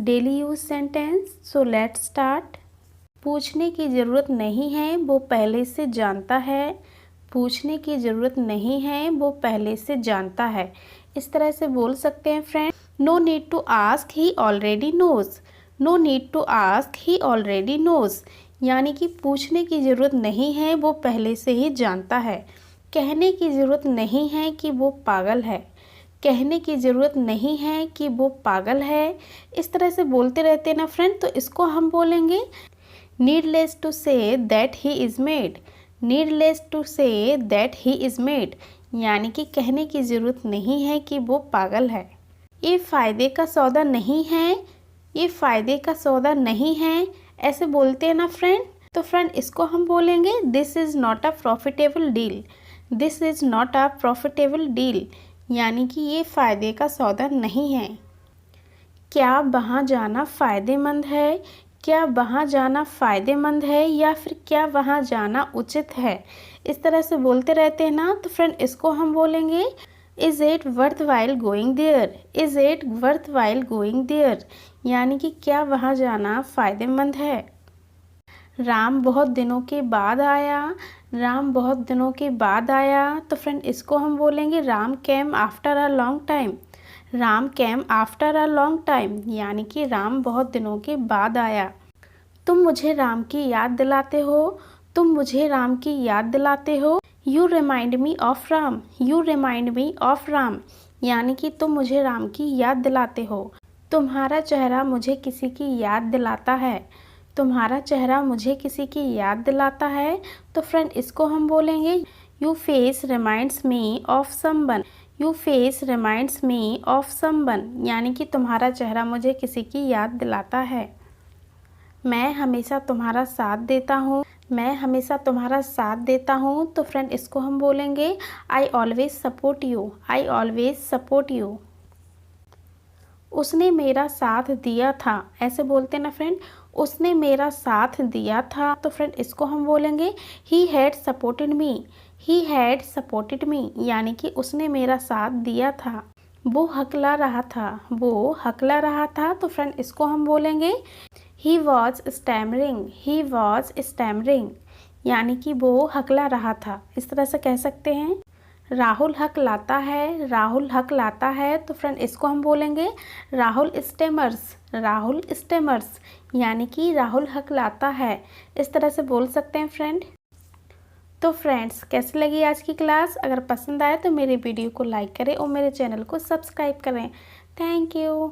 Daily use sentence. So let's start. पूछने की ज़रूरत नहीं है, वो पहले से जानता है। पूछने की ज़रूरत नहीं है, वो पहले से जानता है। इस तरह से बोल सकते हैं friend. No need to ask, he already knows. No need to ask, he already knows. यानी कि पूछने की ज़रूरत नहीं है, वो पहले से ही जानता है। कहने की ज़रूरत नहीं है कि वो पागल है। कहने की ज़रूरत नहीं है कि वो पागल है। इस तरह से बोलते रहते हैं ना फ्रेंड, तो इसको हम बोलेंगे needless to say that he is mad. Needless to say that he is mad, यानी कि कहने की ज़रूरत नहीं है कि वो पागल है। ये फ़ायदे का सौदा नहीं है। ये फ़ायदे का सौदा नहीं है, ऐसे बोलते हैं ना फ्रेंड। तो फ्रेंड इसको हम बोलेंगे this is not a profitable deal. This is not a profitable deal, यानी कि ये फ़ायदे का सौदा नहीं है। क्या वहाँ जाना फ़ायदेमंद है? क्या वहाँ जाना फ़ायदेमंद है, या फिर क्या वहाँ जाना उचित है? इस तरह से बोलते रहते हैं ना, तो फ्रेंड इसको हम बोलेंगे is it worthwhile going there. Is it worthwhile going there, यानी कि क्या वहाँ जाना फ़ायदेमंद है। राम बहुत दिनों के बाद आया। राम बहुत दिनों के बाद आया, तो फ्रेंड इसको हम बोलेंगे Ram came after a long time. Ram came after a long time, यानी कि राम बहुत दिनों के बाद आया। तुम मुझे राम की याद दिलाते हो। तुम मुझे राम की याद दिलाते हो। You remind me of Ram. You remind me of Ram, यानी कि तुम मुझे राम की याद दिलाते हो। तुम्हारा चेहरा मुझे किसी की याद दिलाता है। तुम्हारा चेहरा मुझे किसी की याद दिलाता है, तो फ्रेंड इसको हम बोलेंगे you face reminds me of someone. You face reminds me of someone, यानी कि तुम्हारा चेहरा मुझे किसी की याद दिलाता है। मैं हमेशा तुम्हारा साथ देता हूँ। मैं हमेशा तुम्हारा साथ देता हूँ, तो फ्रेंड इसको हम बोलेंगे I always support you. I always support you. उसने मेरा साथ दिया था, ऐसे बोलते हैं ना फ्रेंड। उसने मेरा साथ दिया था, तो फ्रेंड इसको हम बोलेंगे he had supported me. He had supported me, यानी कि उसने मेरा साथ दिया था। वो हकला रहा था। वो हकला रहा था, तो फ्रेंड इसको हम बोलेंगे he was stammering. He was stammering, यानी कि वो हकला रहा था। इस तरह से कह सकते हैं। राहुल हक लाता है। राहुल हक लाता है, तो फ्रेंड इसको हम बोलेंगे राहुल स्टेमर्स। राहुल स्टेमर्स, यानी कि राहुल हक लाता है। इस तरह से बोल सकते हैं फ्रेंड। तो फ्रेंड्स कैसी लगी आज की क्लास? अगर पसंद आए तो मेरे वीडियो को लाइक करें और मेरे चैनल को सब्सक्राइब करें। Thank you.